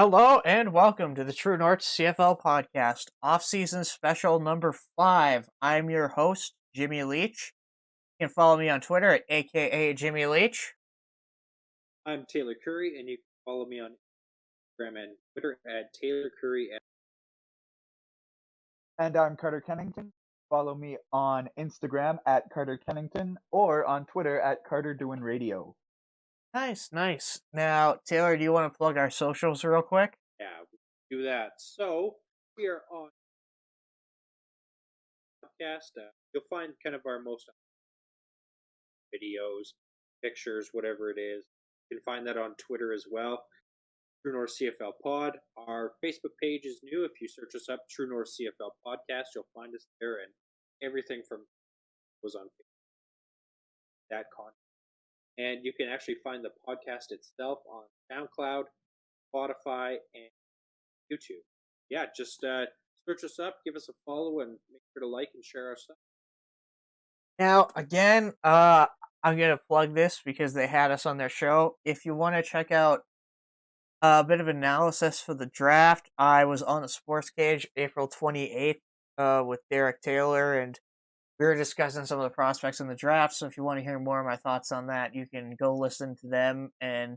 Hello and welcome to the True North CFL podcast, off-season special number 5. I'm your host, Jimmy Leach. You can follow me on Twitter at AKA Jimmy Leach. I'm Taylor Curry, and you can follow me on Instagram and Twitter at Taylor Curry. And I'm Carter Kennington. Follow me on Instagram at Carter Kennington or on Twitter at Carter Doing Radio. Nice. Now, Taylor, do you want to plug our socials real quick? Yeah, we can do that. So we are on podcast. You'll find kind of our most videos, pictures, whatever it is. You can find that on Twitter as well. True North CFL Pod. Our Facebook page is new. If you search us up, True North CFL Podcast, you'll find us there, and everything from was on that content. And you can actually find the podcast itself on SoundCloud, Spotify, and YouTube. Yeah, just search us up, give us a follow, and make sure to like and share our stuff. Now, again, I'm going to plug this because they had us on their show. If you want to check out a bit of analysis for the draft, I was on the Sports Cage April 28th with Derek Taylor, and we were discussing some of the prospects in the draft. So if you want to hear more of my thoughts on that, you can go listen to them and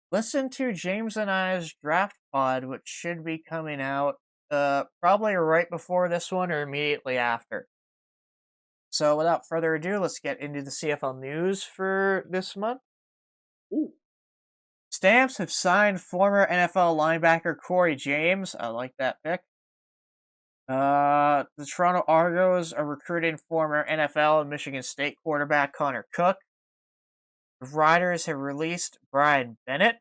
listen to James and I's draft pod, which should be coming out probably right before this one or immediately after. So without further ado, let's get into the CFL news for this month. Ooh. Stamps have signed former NFL linebacker Corey James. I like that pick. The Toronto Argos are recruiting former NFL and Michigan State quarterback Connor Cook. The Riders have released Brian Bennett.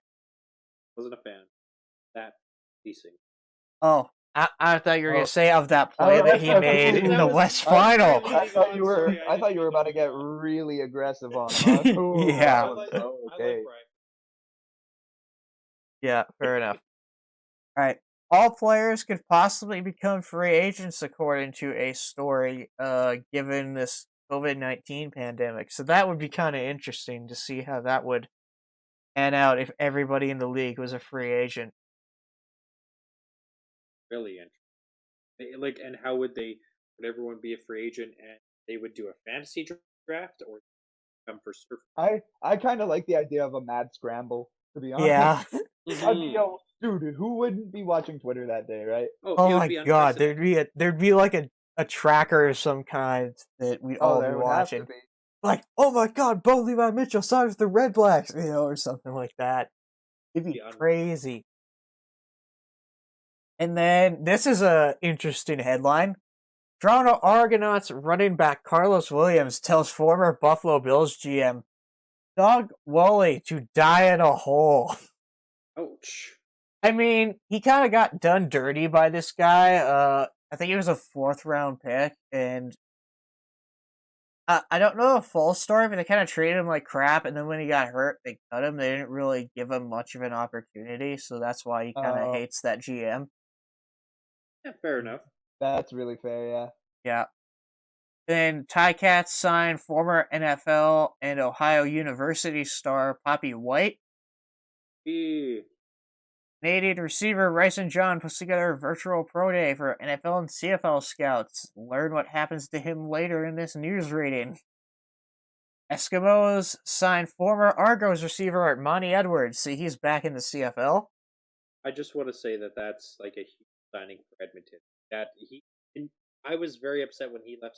Wasn't a fan. That piecing. Oh, I thought you were going to say of that play that he made in the West Final. I thought you were about to get really aggressive on him. Huh? Yeah. Okay. I like Brian. Yeah, fair enough. All right. All players could possibly become free agents, according to a story, given this COVID-19 pandemic. So that would be kind of interesting to see how that would pan out if everybody in the league was a free agent. Really interesting. And how would everyone be a free agent and they would do a fantasy draft or come for surf? I kind of like the idea of a mad scramble, to be honest. Yeah. Dude, who wouldn't be watching Twitter that day, right? Oh my god, there'd be like a tracker of some kind that we'd all be watching. Like, oh my god, Bo Levi Mitchell signed with the Redblacks, or something like that. It'd be crazy. And then this is a interesting headline. Toronto Argonauts running back Carlos Williams tells former Buffalo Bills GM Doug Woolley to die in a hole. Ouch. I mean, he kind of got done dirty by this guy. I think he was a 4th round pick, and I don't know the full story, but they kind of treated him like crap, and then when he got hurt, they cut him. They didn't really give him much of an opportunity, so that's why he kind of hates that GM. Yeah, fair enough. That's really fair, yeah. Yeah. Then Ticats signed former NFL and Ohio University star Poppy White. Canadian receiver Bryson John puts together a virtual pro day for NFL and CFL scouts. Learn what happens to him later in this news reading. Eskimos signed former Argos receiver Armani Edwards. See, he's back in the CFL. I just want to say that that's like a huge signing for Edmonton. I was very upset when he left.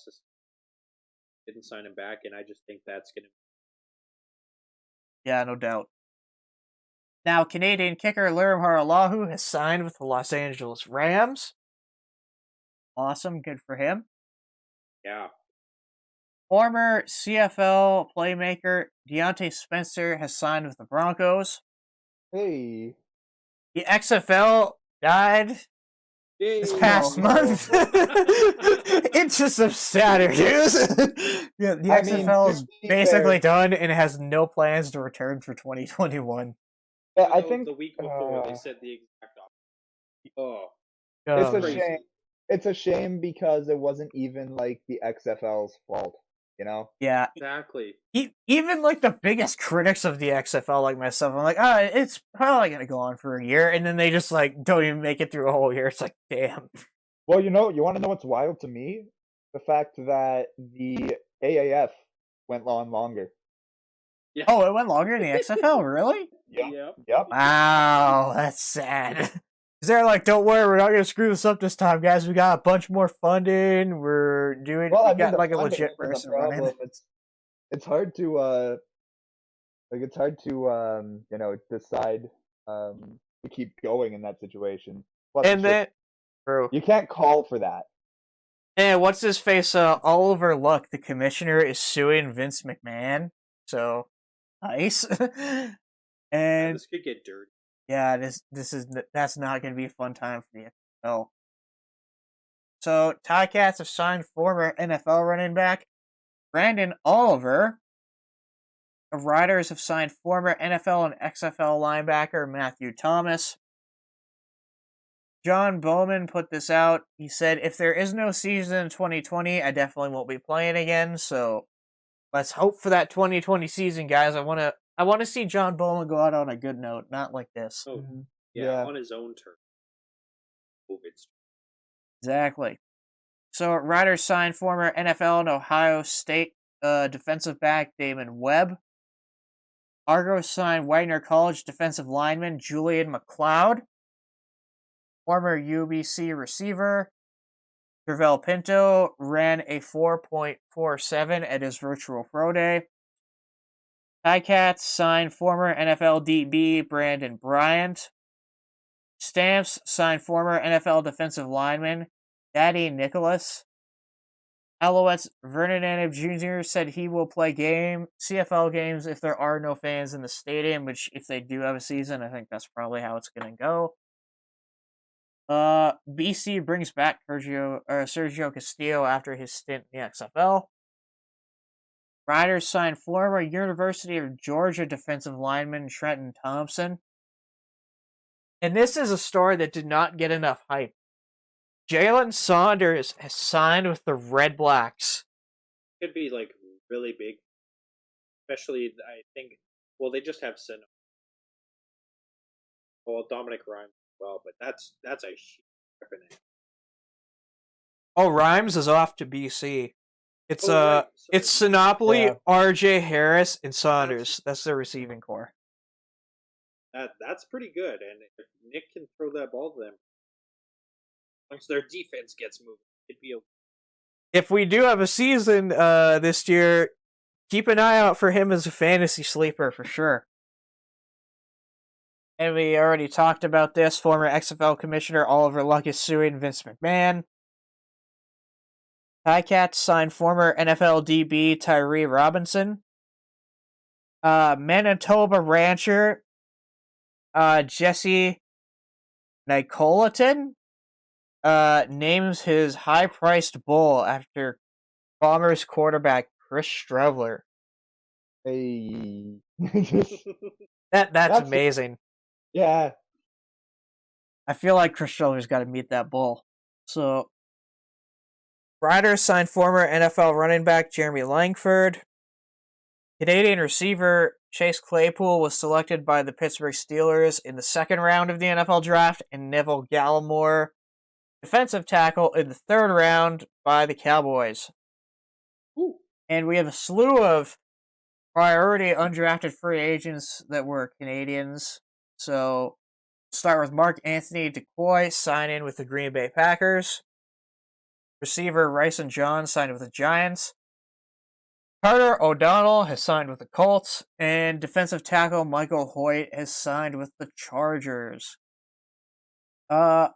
Didn't sign him back, and I just think that's going to. Yeah, no doubt. Now, Canadian kicker Lirim Haralahu has signed with the Los Angeles Rams. Awesome, good for him. Yeah. Former CFL playmaker Deontay Spencer has signed with the Broncos. Hey. The XFL died this past month. It's just some sadder news. Yeah, the XFL is basically done and has no plans to return for 2021. Yeah, I think the week before they said the exact opposite. It's a shame. It's a shame because it wasn't even like the XFL's fault. Yeah, Exactly. even like the biggest critics of the XFL, like myself, I'm like, it's probably gonna go on for a year, and then they just like don't even make it through a whole year. It's like, damn. Well, you want to know what's wild to me? The fact that the AAF went on longer. Yeah. Oh, it went longer in the XFL, really? Yep. Yep. Wow, that's sad. They're like, don't worry, we're not gonna screw this up this time, guys. We got a bunch more funding. Well, We I mean, got the like a funding legit isn't the person running. problem. It's hard to decide to keep going in that situation. Plus, And it's just then, true. you can't call for that. And what's his face? Oliver Luck, the commissioner, is suing Vince McMahon. So nice. And This could get dirty. yeah, that's not going to be a fun time for the NFL. So Ticats have signed former NFL running back Brandon Oliver. The Riders have signed former NFL and XFL linebacker Matthew Thomas. John Bowman put this out. He said, if there is no season in 2020, I definitely won't be playing again. So let's hope for that 2020 season, guys. I want to see John Bowman go out on a good note, not like this. Oh, Mhm. yeah, on his own terms. Exactly. So Riders signed former NFL and Ohio State defensive back Damon Webb. Argos signed Wagner College defensive lineman Julian McLeod. Former UBC receiver Travell Pinto ran a 4.47 at his virtual pro day. Ticats signed former NFL DB Brandon Bryant. Stamps signed former NFL defensive lineman Daddy Nicholas. Alouettes Vernon Anib Jr. said he will play CFL games if there are no fans in the stadium, which if they do have a season, I think that's probably how it's going to go. BC brings back Sergio Castillo after his stint in the XFL. Riders signed former University of Georgia defensive lineman Trenton Thompson. And this is a story that did not get enough hype. Jalen Saunders has signed with the Redblacks. Could be like really big, especially I think. Well, they just have Dominic Rhymes as well, but that's a huge happening. Oh, Rhymes is off to BC. It's right. it's Sinopoli, Yeah. RJ Harris, and Saunders. That's their receiving core. That's pretty good, and if Nick can throw that ball to them, once their defense gets moving, it'd be okay. If we do have a season this year, keep an eye out for him as a fantasy sleeper for sure. And we already talked about this. Former XFL Commissioner Oliver Luck is suing Vince McMahon. Ticats signed former NFL DB Tyree Robinson. Manitoba rancher Jesse Nicolaton names his high-priced bull after Bombers quarterback Chris Streveler. Hey. That's amazing. Yeah. I feel like Chris Streveler's got to meet that bull. So, Riders signed former NFL running back Jeremy Langford. Canadian receiver Chase Claypool was selected by the Pittsburgh Steelers in the second round of the NFL draft, and Neville Gallimore, defensive tackle, in the third round by the Cowboys. Ooh. And we have a slew of priority undrafted free agents that were Canadians. So, start with Mark Anthony DeCoy, signing with the Green Bay Packers. Receiver Ryson John signed with the Giants. Carter O'Donnell has signed with the Colts, and defensive tackle Michael Hoyt has signed with the Chargers.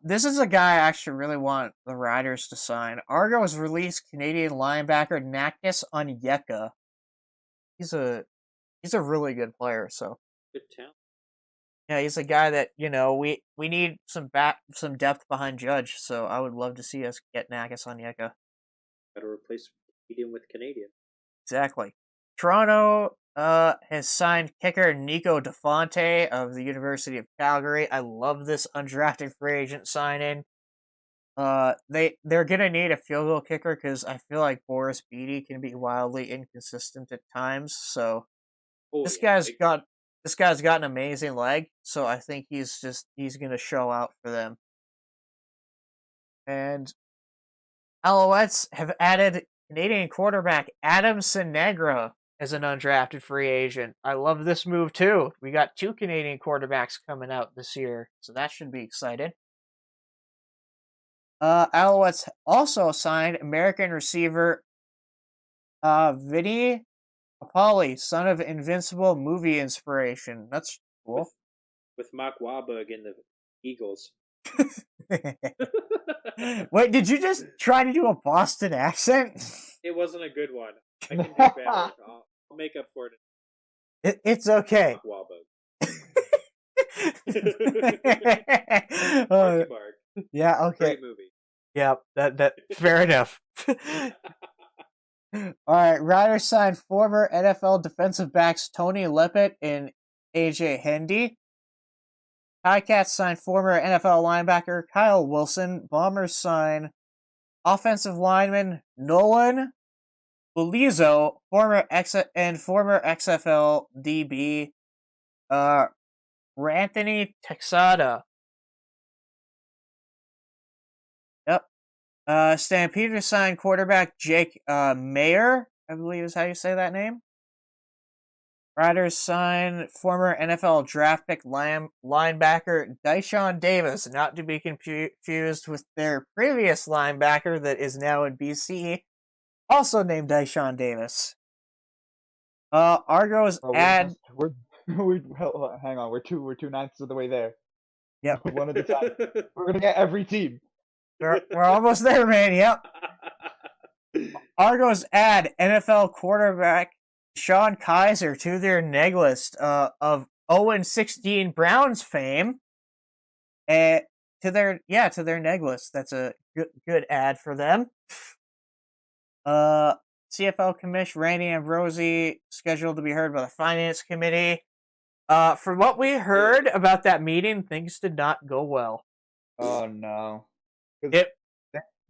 This is a guy I actually really want the Riders to sign. Argo has released Canadian linebacker Nakis Onyeka. He's a really good player, so Good talent. yeah, he's a guy that, we need some depth behind Judge, so I would love to see us get Nakis Onyeka. Got to replace Canadian with Canadian. Exactly. Toronto has signed kicker Nico DeFonte of the University of Calgary. I love this undrafted free agent signing. they're gonna need a field goal kicker because I feel like Boris Beatty can be wildly inconsistent at times. So Oh this yeah, guy's big time. got an amazing leg. So I think he's gonna show out for them. And Alouettes have added Canadian quarterback Adam Sinegra as an undrafted free agent. I love this move too. We got 2 Canadian quarterbacks coming out this year, so that should be exciting. Alouettes also signed American receiver Vinny Apolli, son of Invincible movie inspiration. That's with cool. with Mark Wahlberg in the Eagles. Wait, did you just try to do a Boston accent? It wasn't a good one. I can do better. I'll make up for it. It's okay. Mark Wahlberg. Uh, Marky Mark. yeah, okay. Great movie. Yeah, that fair enough. All right, Riders signed former NFL defensive backs Tony Lippett and AJ Hendy. Ticats signed former NFL linebacker Kyle Wilson. Bombers signed offensive lineman Nolan Ulizo, former XFL DB Ranthony Texada. Yep. Stampeders signed quarterback Jake Mayer, I believe is how you say that name. Riders signed former NFL draft pick linebacker Dyshawn Davis, not to be confused with their previous linebacker that is now in BC, also named Dyshawn Davis. Argos add. Hang on. We're two ninths of the way there. Yep. One at a time. We're gonna get every team. We're almost there, man. Yep. Argos add NFL quarterback Sean Kaiser to their neg list of 0-16 Browns fame. To their neg list. That's a good ad for them. CFL commish Randy Ambrosi scheduled to be heard by the finance committee. From what we heard about that meeting, things did not go well. Oh no. It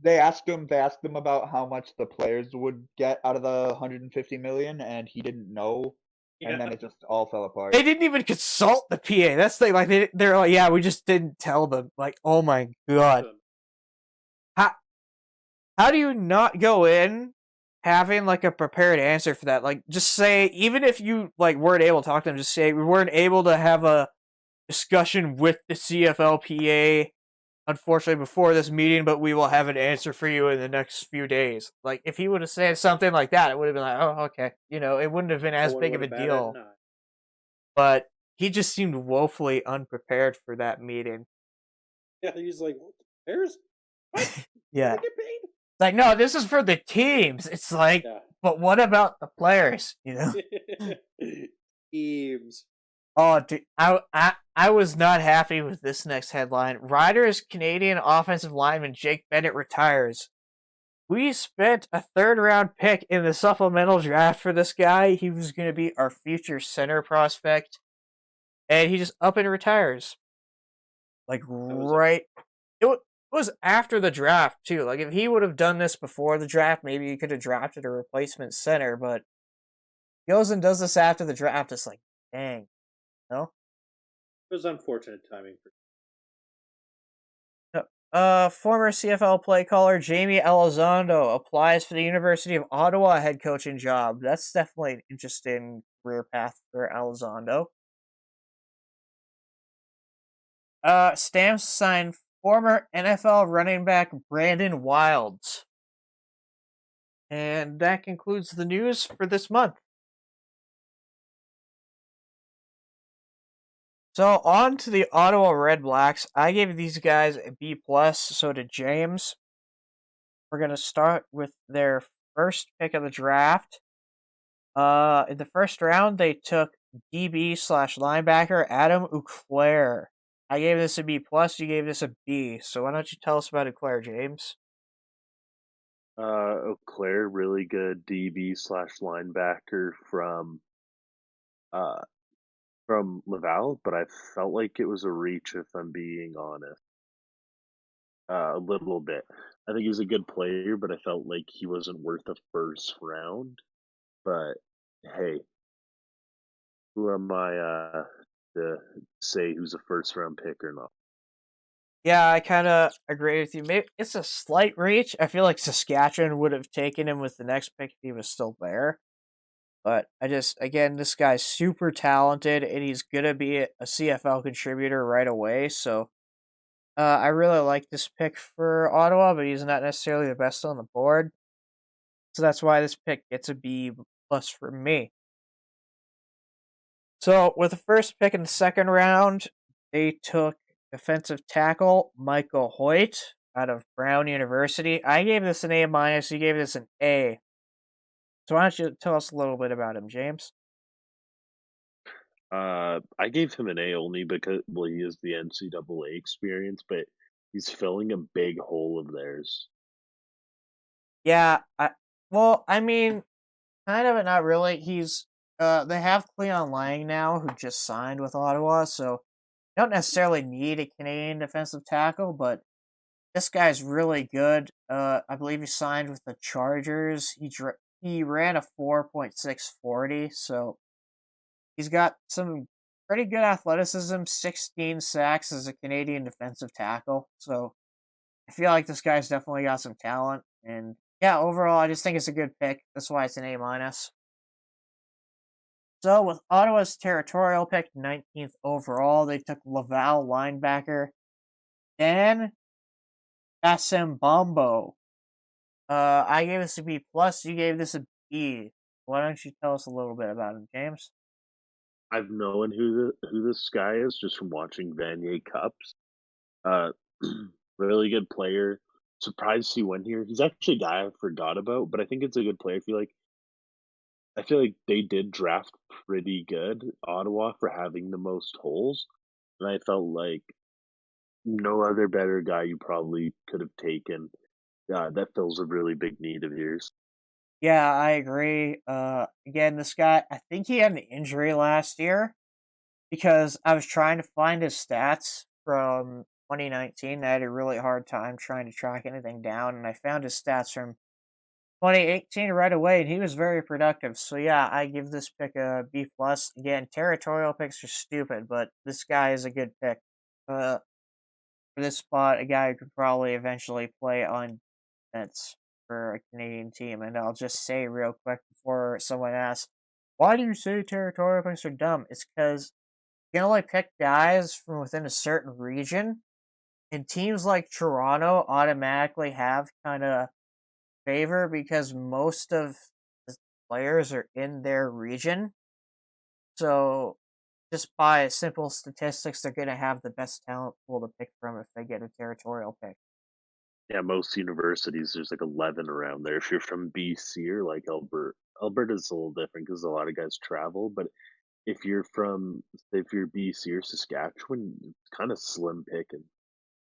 They asked him about how much the players would get out of the 150 million, and he didn't know, and then it just all fell apart. They didn't even consult the PA. That's the thing. Like they're like, yeah, we just didn't tell them. Like, oh my god, how do you not go in having like a prepared answer for that? Like, just say, even if you like weren't able to talk to them, just say we weren't able to have a discussion with the CFLPA, unfortunately, before this meeting, but we will have an answer for you in the next few days. Like, if he would have said something like that, it would have been like, oh, okay. It wouldn't have been as big of a deal. But he just seemed woefully unprepared for that meeting. Yeah, he's like, what, the Bears? What? Yeah. Like, no, this is for the teams. It's like, but what about the players? Teams. Oh, dude, I was not happy with this next headline. Riders Canadian offensive lineman Jake Bennett retires. We spent a 3rd round pick in the supplemental draft for this guy. He was going to be our future center prospect. And he just up and retires. Like, right. It was after the draft, too. Like, if he would have done this before the draft, maybe he could have drafted a replacement center. But he goes and does this after the draft. It's like, dang. No? It was unfortunate timing. Former CFL play caller Jamie Elizondo applies for the University of Ottawa head coaching job. That's definitely an interesting career path for Elizondo. Stamps signed former NFL running back Brandon Wilds. And that concludes the news for this month. So on to the Ottawa Redblacks. I gave these guys a B+, so did James. We're going to start with their first pick of the draft. In the first round, they took DB/linebacker Adam Auclair. I gave this a B+, you gave this a B. So why don't you tell us about Auclair, James? Auclair, really good DB/linebacker from Laval, but I felt like it was a reach, if I'm being honest. a little bit. I think he's a good player, but I felt like he wasn't worth a first round. But hey, who am I to say who's a first round pick or not? Yeah, I kind of agree with you. Maybe it's a slight reach. I feel like Saskatchewan would have taken him with the next pick if he was still there. But again, this guy's super talented and he's going to be a CFL contributor right away. So I really like this pick for Ottawa, but he's not necessarily the best on the board. So that's why this pick gets a B plus for me. So with the first pick in the second round, they took defensive tackle Michael Hoyt out of Brown University. I gave this an A minus. You gave this an A. So why don't you tell us a little bit about him, James? I gave him an A only because he has the NCAA experience, but he's filling a big hole of theirs. Yeah, I mean, kind of, but not really. They have Cleon Lang now, who just signed with Ottawa, so they don't necessarily need a Canadian defensive tackle, but this guy's really good. I believe he signed with the Chargers. He ran a 4.640, so he's got some pretty good athleticism. 16 sacks as a Canadian defensive tackle, so I feel like this guy's definitely got some talent. And yeah, overall, I just think it's a good pick. That's why it's an A minus. So with Ottawa's territorial pick, 19th overall, they took Laval linebacker Dan Asembombo. I gave this a B plus. You gave this a B. Why don't you tell us a little bit about him, James? I've known who this guy is just from watching Vanier Cups. Uh, really good player. Surprised he went here. He's actually a guy I forgot about, but I think it's a good player. I feel like they did draft pretty good Ottawa for having the most holes, and I felt like no other better guy you probably could have taken. That fills a really big need of yours. Yeah, I agree. Again, this guy, I think he had an injury last year because I was trying to find his stats from 2019. I had a really hard time trying to track anything down, and I found his stats from 2018 right away, and he was very productive. So yeah, I give this pick a B plus. Again, territorial picks are stupid, but this guy is a good pick. For this spot, a guy who could probably eventually play on defense for a Canadian team. And I'll just say real quick before someone asks, why do you say territorial picks are dumb? It's because you can only pick guys from within a certain region, and teams like Toronto automatically have kind of favor because most of the players are in their region. So just by simple statistics, they're going to have the best talent pool to pick from if they get a territorial pick. Yeah, most universities there's like 11 around there. If you're from BC or like Alberta's a little different because a lot of guys travel. But if you're BC or Saskatchewan, it's kind of slim picking.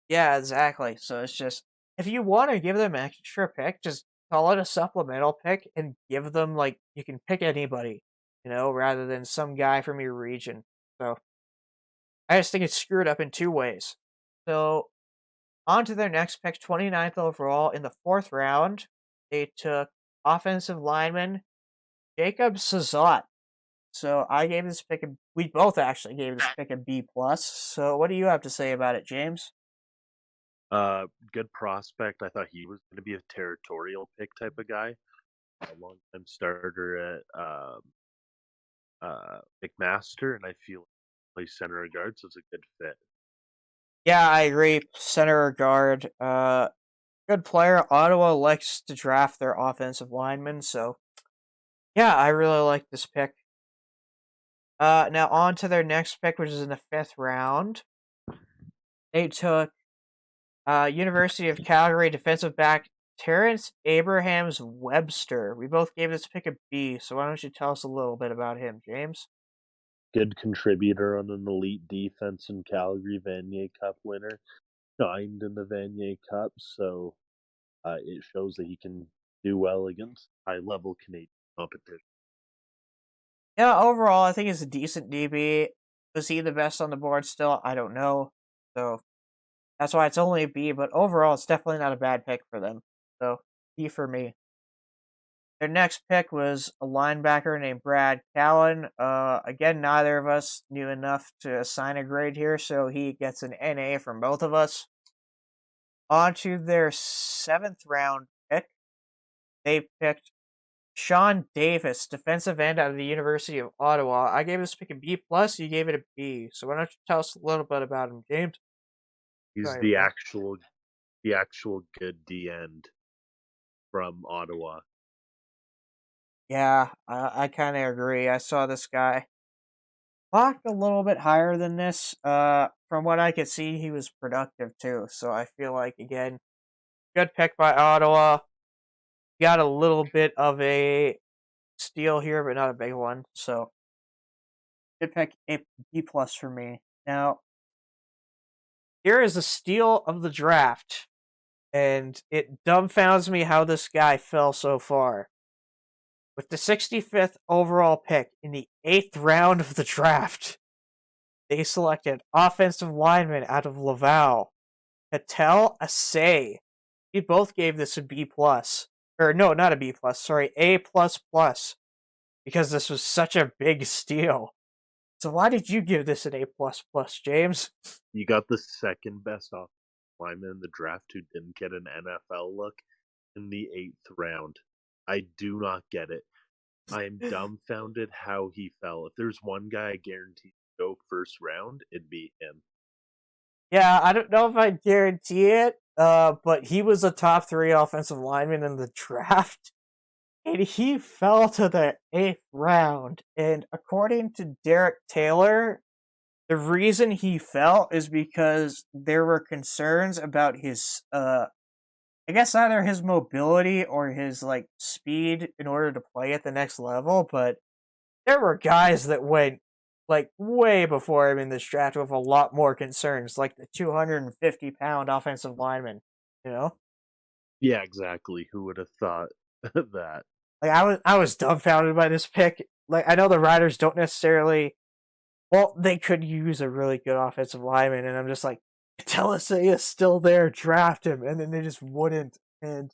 Yeah, exactly. So it's just if you want to give them an extra pick, just call it a supplemental pick and give them like you can pick anybody, rather than some guy from your region. So I just think it's screwed up in two ways. So on to their next pick, 29th overall in the fourth round, they took offensive lineman Jacob Sazot. So I gave this pick we both actually gave this pick a B plus. So what do you have to say about it, James? Good prospect. I thought he was going to be a territorial pick type of guy. A long time starter at McMaster, and I feel play center or guard, so it's a good fit. Yeah, I agree. Center or guard. Good player. Ottawa likes to draft their offensive linemen, so yeah, I really like this pick. Now on to their next pick, which is in the fifth round. They took University of Calgary defensive back Terrence Abrahams Webster. We both gave this pick a B, so why don't you tell us a little bit about him, James? Good contributor on an elite defense in Calgary, Vanier Cup winner, shined in the Vanier Cup, so it shows that he can do well against high level Canadian competition. Yeah, overall, I think he's a decent DB. Was he the best on the board still? I don't know. So That's why it's only a B, but overall, it's definitely not a bad pick for them. So, B for me. Their next pick was a linebacker named Brad Callen. Again, neither of us knew enough to assign a grade here, so he gets an NA from both of us. On to their 7th round pick. They picked Sean Davis, defensive end out of the University of Ottawa. I gave this pick a B plus. You gave it a B. So why don't you tell us a little bit about him, James? He's Sorry, the bro. actual good D end from Ottawa. Yeah, I kind of agree. I saw this guy clocked a little bit higher than this. From what I could see, he was productive too. So I feel like again, good pick by Ottawa. Got a little bit of a steal here, but not a big one. So good pick, a B plus for me. Now here is a steal of the draft, and it dumbfounds me how this guy fell so far. With the 65th overall pick in the 8th round of the draft, they selected offensive lineman out of Laval, Patel Asay. We both gave this a B plus, or no, not a B plus. Sorry, A plus plus, because this was such a big steal. So why did you give this an A plus plus, James? You got the second best offensive lineman in the draft who didn't get an NFL look in the 8th round. I do not get it. I am dumbfounded how he fell. If there's one guy I guarantee to go first round, it'd be him. Yeah, I don't know if I guarantee it, but he was a top 3 offensive lineman in the draft, and he fell to the 8th round. And according to Derek Taylor, the reason he fell is because there were concerns about his, I guess either his mobility or his like speed in order to play at the next level. But there were guys that went like way before him in this draft with a lot more concerns, like the 250-pound offensive lineman. You know, Yeah, exactly. Who would have thought that? like I was dumbfounded by this pick. Like I know the Riders don't necessarily. Well, they could use a really good offensive lineman, and I'm just like, tell us he is still there, draft him, and then they just wouldn't. And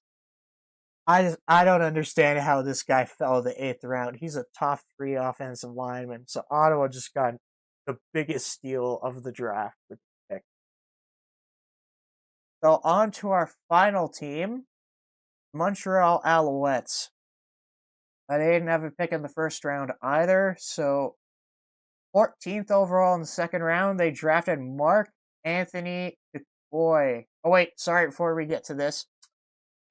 I don't understand how this guy fell the 8th round. He's a top 3 offensive lineman, so Ottawa just got the biggest steal of the draft with the pick. So on to our final team, Montreal Alouettes. They didn't have a pick in the first round either, so 14th overall in the second round, they drafted Mark Anthony DeCoy. Oh wait, sorry, before we get to this,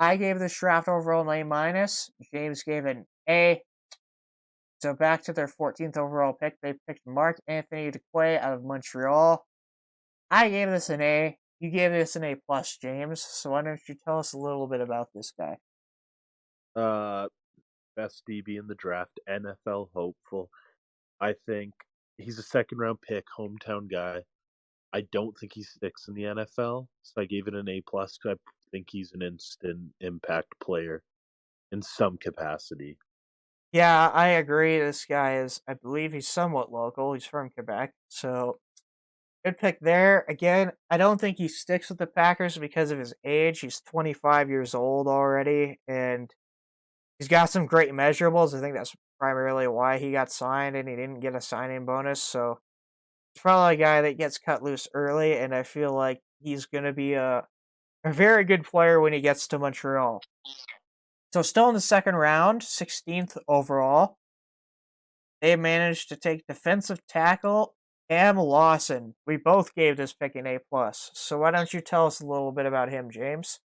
I gave this draft overall an A minus. James gave it an A. So back to their 14th overall pick, they picked Mark Anthony DeCoy out of Montreal. I gave this an A. You gave this an A plus, James. So why don't you tell us a little bit about this guy? Best DB in the draft, NFL hopeful. I think he's a second round pick, hometown guy. I don't think he sticks in the NFL, so I gave it an A plus because I think he's an instant impact player in some capacity. Yeah, I agree. This guy is, I believe he's somewhat local. He's from Quebec. So good pick there. Again, I don't think he sticks with the Packers because of his age. He's 25 years old already, and he's got some great measurables. I think that's primarily why he got signed, and he didn't get a signing bonus. So he's probably a guy that gets cut loose early, and I feel like he's going to be a very good player when he gets to Montreal. So still in the second round, 16th overall, they managed to take defensive tackle Cam Lawson. We both gave this pick an A plus. So why don't you tell us a little bit about him, James?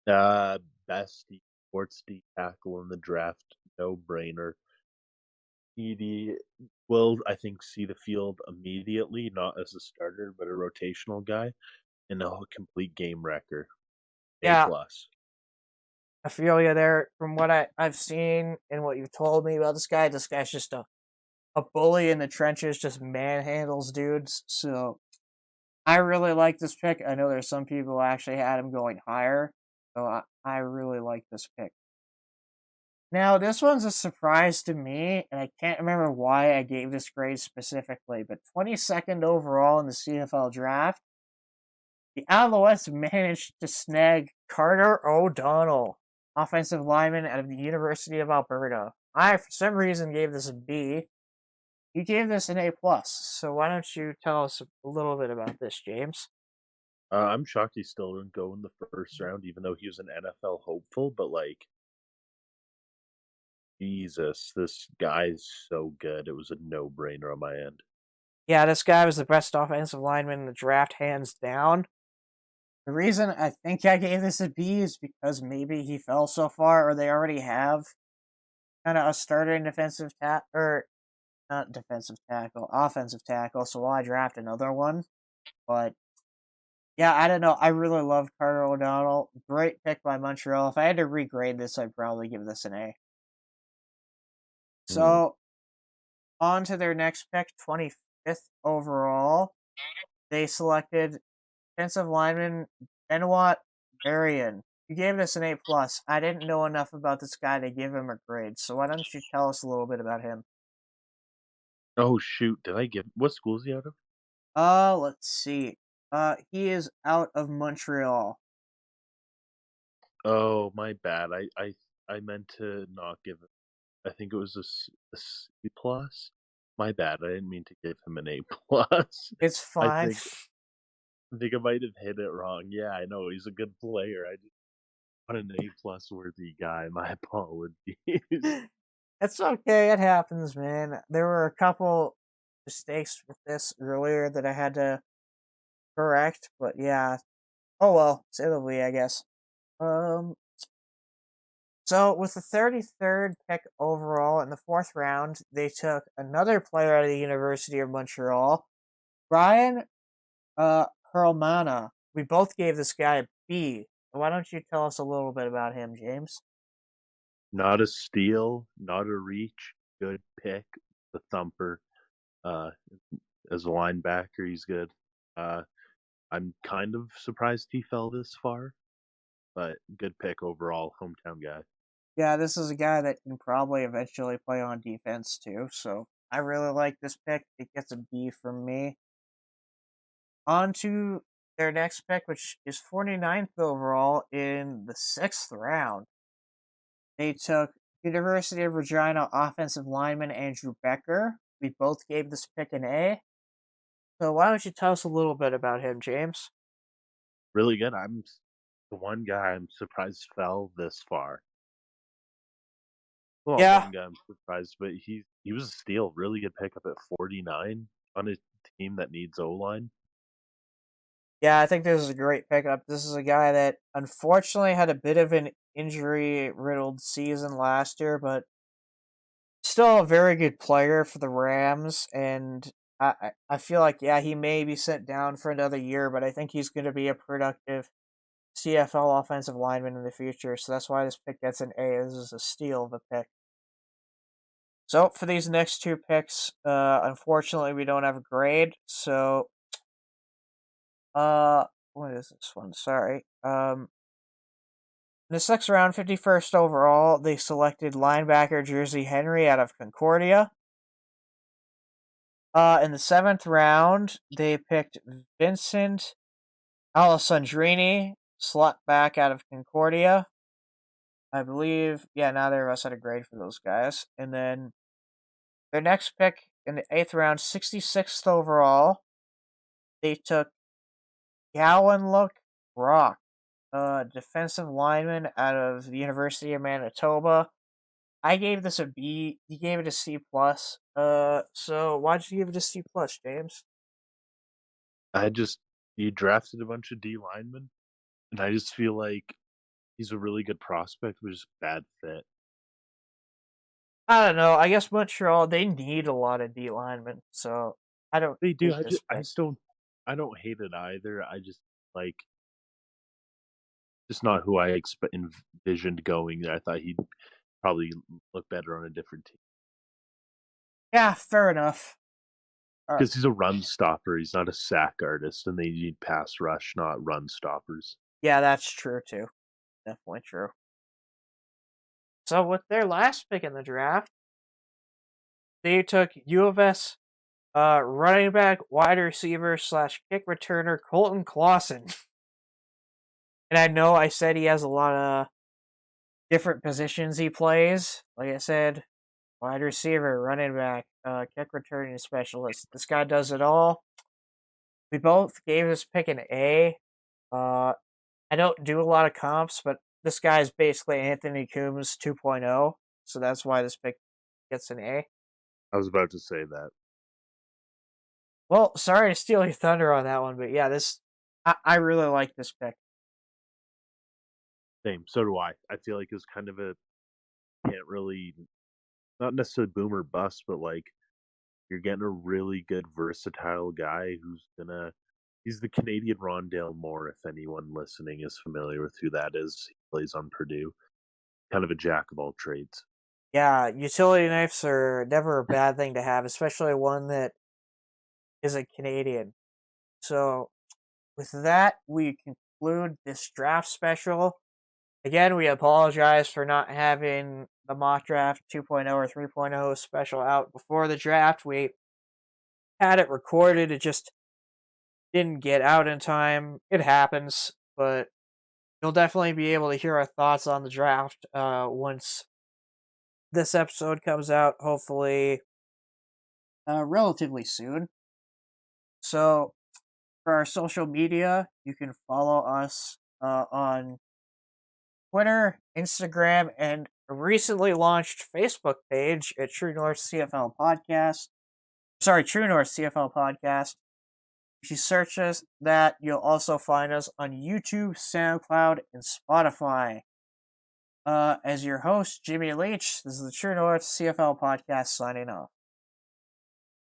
Best sports D tackle in the draft, no brainer. He will, I think, see the field immediately, not as a starter, but a rotational guy, and a complete game wrecker. A Yeah, plus. I feel you there. From what I've seen and what you've told me about this guy's just a bully in the trenches, just manhandles dudes. So I really like this pick. I know there's some people who actually had him going higher. So I really like this pick. Now, this one's a surprise to me, and I can't remember why I gave this grade specifically, but 22nd overall in the CFL draft, the Alouettes managed to snag Carter O'Donnell, offensive lineman out of the University of Alberta. I, for some reason, gave this a B. You gave this an A+, so why don't you tell us a little bit about this, James? I'm shocked he still didn't go in the first round, even though he was an NFL hopeful. But like, Jesus, this guy's so good. It was a no-brainer on my end. Yeah, this guy was the best offensive lineman in the draft, hands down. The reason I think I gave this a B is because maybe he fell so far, or they already have kind of a starter in defensive tackle, or not defensive tackle, offensive tackle. So why draft another one? But yeah, I don't know. I really loved Carter O'Donnell. Great pick by Montreal. If I had to regrade this, I'd probably give this an A. So on to their next pick, 25th overall. They selected defensive lineman Benoit Berrien. You gave this an A+. I didn't know enough about this guy to give him a grade, so why don't you tell us a little bit about him? Oh shoot, did I give what school is he out of? Let's see. He is out of Montreal. Oh, my bad. I meant to not give it. I think it was a C plus. My bad. I didn't mean to give him an A plus. It's I fine. I think I might have hit it wrong. Yeah, I know he's a good player. I just not an A plus worthy guy. My apologies. It's okay. It happens, man. There were a couple mistakes with this earlier that I had to correct, but yeah. Oh well, say the way, I guess. Um, So, with the 33rd pick overall in the fourth round, they took another player out of the University of Montreal, Brian Perlmana. We both gave this guy a B. Why don't you tell us a little bit about him, James? Not a steal, not a reach. Good pick. The thumper. Uh, as a linebacker, he's good. Uh, I'm kind of surprised he fell this far, but good pick overall. Hometown guy. Yeah, this is a guy that can probably eventually play on defense too, so I really like this pick. It gets a B from me. On to their next pick, which is 49th overall in the sixth round. They took University of Regina offensive lineman Andrew Becker. We both gave this pick an A. So why don't you tell us a little bit about him, James? Really good. I'm the one guy I'm surprised fell this far. Well, Yeah, one guy I'm surprised, but he was a steal. Really good pickup at 49 on a team that needs O line. yeah, I think this is a great pickup. This is a guy that unfortunately had a bit of an injury riddled season last year, but still a very good player for the Rams. And I feel like, yeah, he may be sent down for another year, but I think he's going to be a productive CFL offensive lineman in the future. So that's why this pick gets an A. This is a steal of a pick. So for these next two picks, unfortunately, we don't have a grade. So, what is this one? Sorry. In the sixth round, 51st overall, they selected linebacker Jersey Henry out of Concordia. In the seventh round, they picked Vincent Alessandrini, slot back out of Concordia. I believe, yeah, neither of us had a grade for those guys. And then their next pick in the eighth round, 66th overall, they took Gowanlook Rock, defensive lineman out of the University of Manitoba. I gave this a B. You gave it a C plus. So why'd you give it a C plus, James? I just you drafted a bunch of D linemen, and I just feel like he's a really good prospect, but just bad fit. I don't know. I guess Montreal, they need a lot of D linemen, so I don't They do. hate this I pick. just don't. I don't hate it either. I just like just not who I envisioned going there. I thought he'd probably look better on a different team Yeah, fair enough. because he's a run stopper. He's not a sack artist, and they need pass rush, not run stoppers. Yeah, that's true too. Definitely true. So with their last pick in the draft, they took U of S Running back, wide receiver / kick returner Colton Clausen. And I know I said he has a lot of different positions he plays. Like I said, wide receiver, running back, kick returning specialist. This guy does it all. We both gave this pick an A. I don't do a lot of comps, but this guy's basically Anthony Coombs 2.0, so that's why this pick gets an A. I was about to say that. Well, sorry to steal your thunder on that one, but yeah, I really like this pick. Same. So do I. I feel like it's kind of can't really, not necessarily boom or bust, but like you're getting a really good versatile guy he's the Canadian Rondale Moore, if anyone listening is familiar with who that is. He plays on Purdue. Kind of a jack of all trades. Yeah, utility knives are never a bad thing to have, especially one that is a Canadian. So, with that, we conclude this draft special. Again, we apologize for not having the mock draft 2.0 or 3.0 special out before the draft. We had it recorded, it just didn't get out in time. It happens, but you'll definitely be able to hear our thoughts on the draft once this episode comes out, hopefully relatively soon. So, for our social media, you can follow us on Twitter, Instagram, and a recently launched Facebook page at True North CFL Podcast. Sorry, True North CFL Podcast. If you search us that, you'll also find us on YouTube, SoundCloud, and Spotify. As your host, Jimmy Leach, this is the True North CFL Podcast signing off.